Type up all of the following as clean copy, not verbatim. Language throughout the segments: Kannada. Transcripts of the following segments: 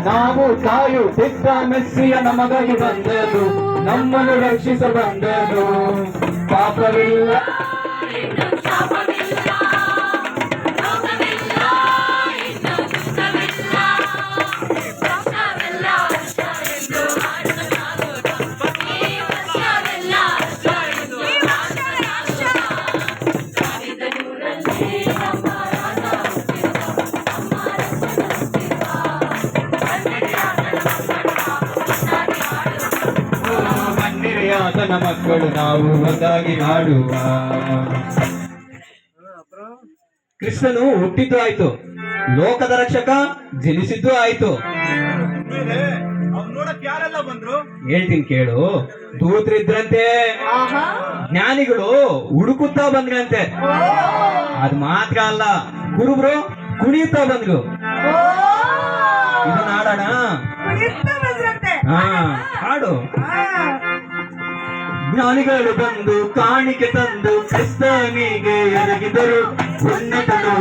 ನಾವು ಕಾಯುತ್ತಿದ್ದ ಮೆಸ್ಸಿಯ ನಮಗಾಗಿ ಬಂದದು, ನಮ್ಮನ್ನು ರಕ್ಷಿಸ ಬಂದದು. ಪಾಪವಿಲ್ಲ ಆತನ ಮಕ್ಕಳು ನಾವು ಒಂದಾಗಿ ಹಾಡುವ. ಕೃಷ್ಣನು ಹುಟ್ಟಿದ್ದು ಆಯ್ತು, ಲೋಕದ ರಕ್ಷಕ ಜನಿಸಿದ್ದು ಆಯ್ತು. ಹೇಳ್ತೀನಿ ಕೇಳು. ದೂತರಿದ್ರಂತೆ, ಜ್ಞಾನಿಗಳು ಹುಡುಕುತ್ತಾ ಬಂದ್ರಂತೆ. ಅದ್ ಮಾತ್ರ ಅಲ್ಲ, ಕುರುಬರು ಕುಣಿಯುತ್ತಾ ಬಂದ್ರು. ಇದನ್ನ ಹಾಡೋಣ. ಹಾ, ಹಾಡು. ಜ್ಞಾನಿಗಳು ಬಂದು ಕಾಣಿಕೆ ತಂದು ಕ್ರಿಸ್ತನಿಗೆ ಎರಗಿದರು. ಉನ್ನತನು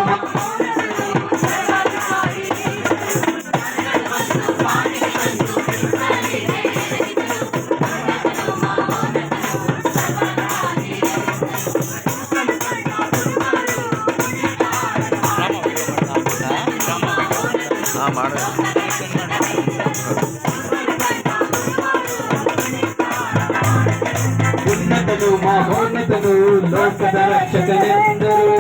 ಉನ್ನತನು ಮಹೋನ್ನತನು ಲೋಕದ ರಕ್ಷಕನೆಂದರು.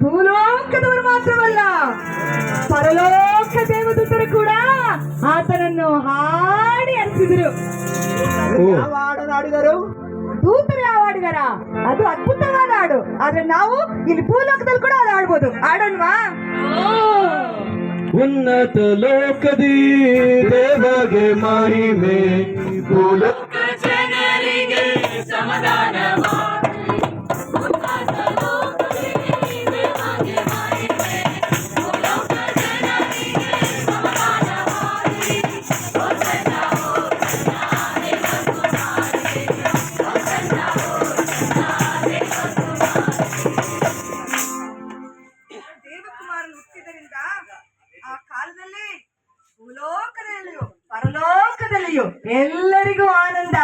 ಭೂಲೋಕದವರು ಮಾತ್ರವಲ್ಲ, ಪರಲೋಕ ದೇವದೂತರು ಕೂಡ ಆತನನ್ನು ಹಾಡಿ ಹರಿಸಿದರು. ಹಾಡಿದರು. ದೂತರು ಯಾವ ಹಾಡಿದಾರ? ಅದು ಅದ್ಭುತವಾದ ಹಾಡು. ಆದ್ರೆ ನಾವು ಇಲ್ಲಿ ಭೂಲೋಕದಲ್ಲಿ ಕೂಡ ಅದು ಹಾಡ್ಬೋದು. ಹಾಡೋಣವಾ? ಉನ್ನತ ಲೋಕದಿ ದೇವಗೆ ಮಹಿಮೆ, ಭೂಲೋಕ ಜನರಿಗೆ ಸಮಾಧಾನ. ಪರಲೋಕದಲ್ಲಿಯೂ ಎಲ್ಲರಿಗೂ ಆನಂದ,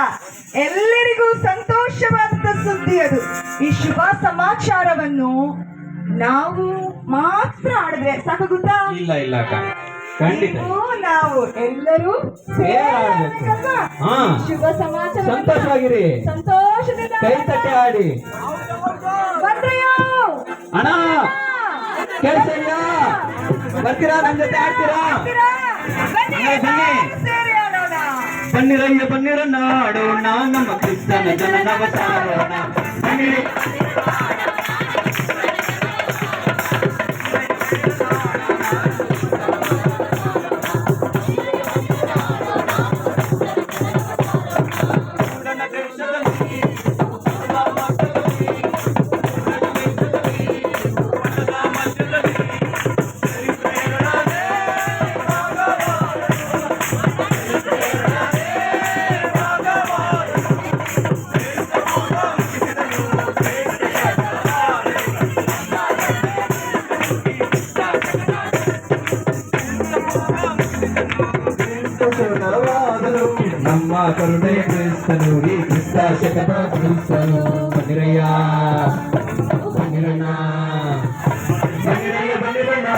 ಎಲ್ಲರಿಗೂ ಸಂತೋಷವಾದ ಸುದ್ದಿ ಅದು. ಈ ಶುಭ ಸಮಾಚಾರವನ್ನು ನಾವು ಮಾತ್ರ ಆಡಿದ್ರೆ ಸಾಕಾಗುತ್ತಾ? ಇಲ್ಲ ಇಲ್ಲ ಖಂಡಿತ. ನಾವು ಎಲ್ಲರೂ ಶುಭ ಸಮಾಚಾರ ಸಂತೋಷವಾಗಿರಿ, ಸಂತೋಷದಿಂದ ಕೈ ತಟ್ಟೆ ಆಡಿ. ಬಂದ್ರಯ್ಯೋ ಅಣ್ಣ, ಕೆಲಸ ಇಲ್ಲ, ಬರ್ತೀರಾ? ನಮ್ ಜೊತೆ ಆಡ್ತೀರಾ? ಬನ್ನಿರಯ್ಯ ಬನ್ನಿರನ್ನ ಆಡೋಣ, ನಮ್ಮ ಕ್ರಿಸ್ತನ ಜನನವ ಸಾರೋಣ. ಬನ್ನಿರಿ. ನಮ್ಮ ಕರುಣೆ ಕ್ರಿಸ್ತನು, ಈ ಕ್ರಿಸ್ತ ಶಕಟ ಕ್ರಿಸ್ತನು. ಬನ್ನಿರಯ್ಯ ಬನ್ನಿರಣ್ಣ, ಬನ್ನಿರಯ್ಯ ಬನ್ನಿರಣ್ಣ.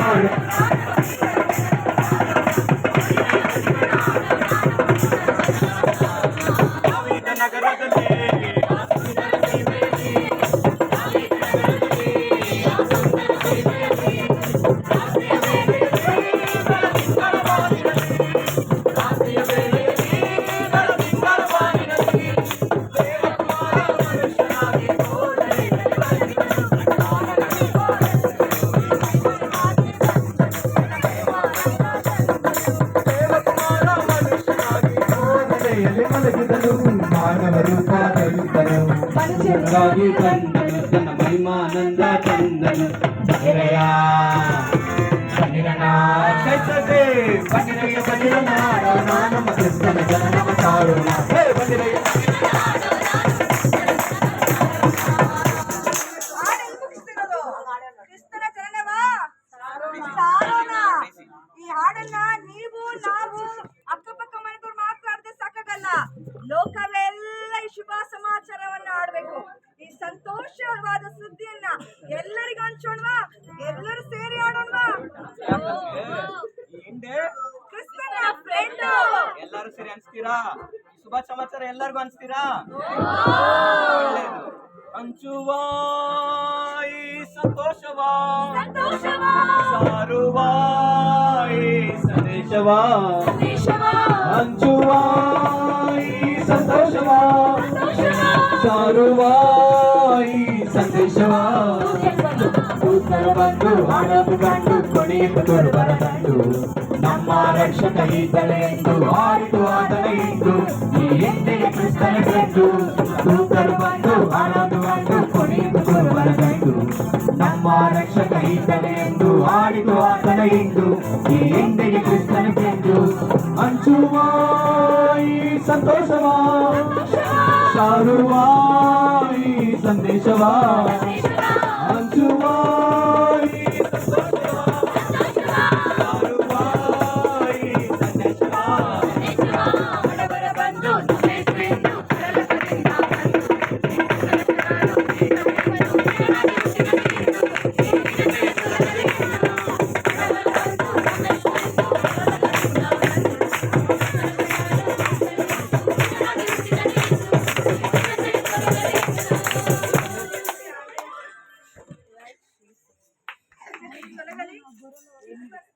ಮಾನವ ರೂಪ ಧರಿಸಿದನು, ಮನುಷ್ಯರಾಗಿ ತಂದನು, ತನ್ನ ಮಹಿಮಾನಂದ ತಂದನು. ಬನ್ನಿರಯ್ಯ ಬನ್ನಿರಣ್ಣ, ಕೈ ತಟ್ಟೆ. ಬನ್ನಿರಯ್ಯ ಬನ್ನಿರಣ್ಣ ಆಡೋಣ, ನಮ್ಮ ಕ್ರಿಸ್ತನ ಜನನವ ಸಾರೋಣ. ಬನ್ನಿರಯ್ಯ. ಸಂತೋಷವಾದ ಸುದ್ದಿಯನ್ನ ಎಲ್ಲರಿಗೂ ಹಂಚೋಣವಾ? ಎಲ್ಲರೂ ಸೇರಿ ಆಡೋಣವಾ? ಹಿಂದೆ ಕ್ರಿಸ್ತನ ಫ್ರೆಂಡ್ ಎಲ್ಲರೂ ಸೇರಿ ಅನ್ಸ್ತೀರಾ? ಈ ಶುಭ ಸಮಾಚಾರ ಎಲ್ಲರಿಗೂ ಅನ್ಸ್ತೀರಾ? ಒಳ್ಳೇದು. ಹಂಚುವ ಈ ಸಂತೋಷವಾ ಸಾರುವ ಈ ಸಂದೇಶವಾ ಹಂಚುವ ಈ ಸಂತೋಷವಾ ಸಾರುವ ಈ ಸಂದೇಶವಾ ದೂತರು ಬಂದು ಹಾಡಲು ಕಂಡು ಕೊನೆಯನ್ನು ಬರದಂಡು ನಮ್ಮ ರಕ್ಷಕ ಈತನೇ ಎಂದು ಆಡಿತು ಆತನ ಎಂದು ಈ ಹಿಂದೆಗೆ ಕ್ರಿಸ್ತನ ಕಂಡು ದೂತರು ಬಂದು ಹಾಡಲು ಕಂಡು ಕೊನೆಯನ್ನು ಬರದಂಡು ನಮ್ಮ ರಕ್ಷಕ ಈತನೇ ಎಂದು ಆಡಿತು ಆತನ ಎಂದು ಈ ಹಿಂದೆಗೆ ಕ್ರಿಸ್ತನ ಕಂಡು ಹಂಚುವ ಈ ಸಂತೋಷವಾ ಸಾರುವ ಈ ಸಂದೇಶವಾ ಹಂಚುವ ಈ ಸಂತೋಷವಾ ಸಾರುವ ಈ ಸಂದೇಶವಾ ಬಡವರ ಬಂದು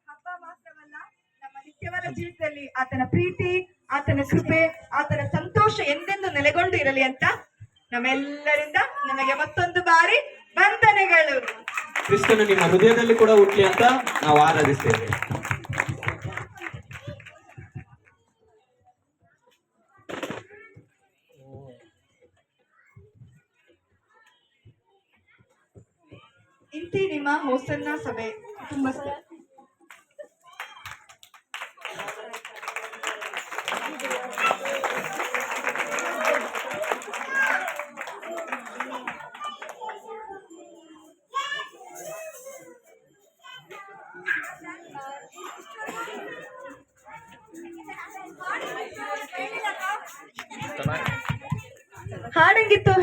ಹಬ್ಬ ಮಾತ್ರವಲ್ಲ, ನಮ್ಮ ನಿತ್ಯವಾದ ಜೀವಿತದಲ್ಲಿ ಆತನ ಪ್ರೀತಿ, ಆತನ ಕೃಪೆ, ಆತನ ಸಂತೋಷ ಎಂದೆಂದು ನೆಲೆಗೊಂಡು ಇರಲಿ ಅಂತ ನಮ್ಮೆಲ್ಲರಿಂದ ನಮಗೆ ಮತ್ತೊಂದು ಬಾರಿ ವಂದನೆಗಳು. ಕ್ರಿಸ್ತನು ನಿಮ್ಮ ಹೃದಯದಲ್ಲಿ ಕೂಡ ಹುಟ್ಲಿ ಅಂತ ನಾವು ಆರಾಧಿಸ್ತೇವೆ. ಇಂತಿ ನಿಮ್ಮ ಹೋಸನ್ನ ಸಭೆ ಕುಟುಂಬಸ್ಥರು. ಹಾಡಂಗಿತ್ತು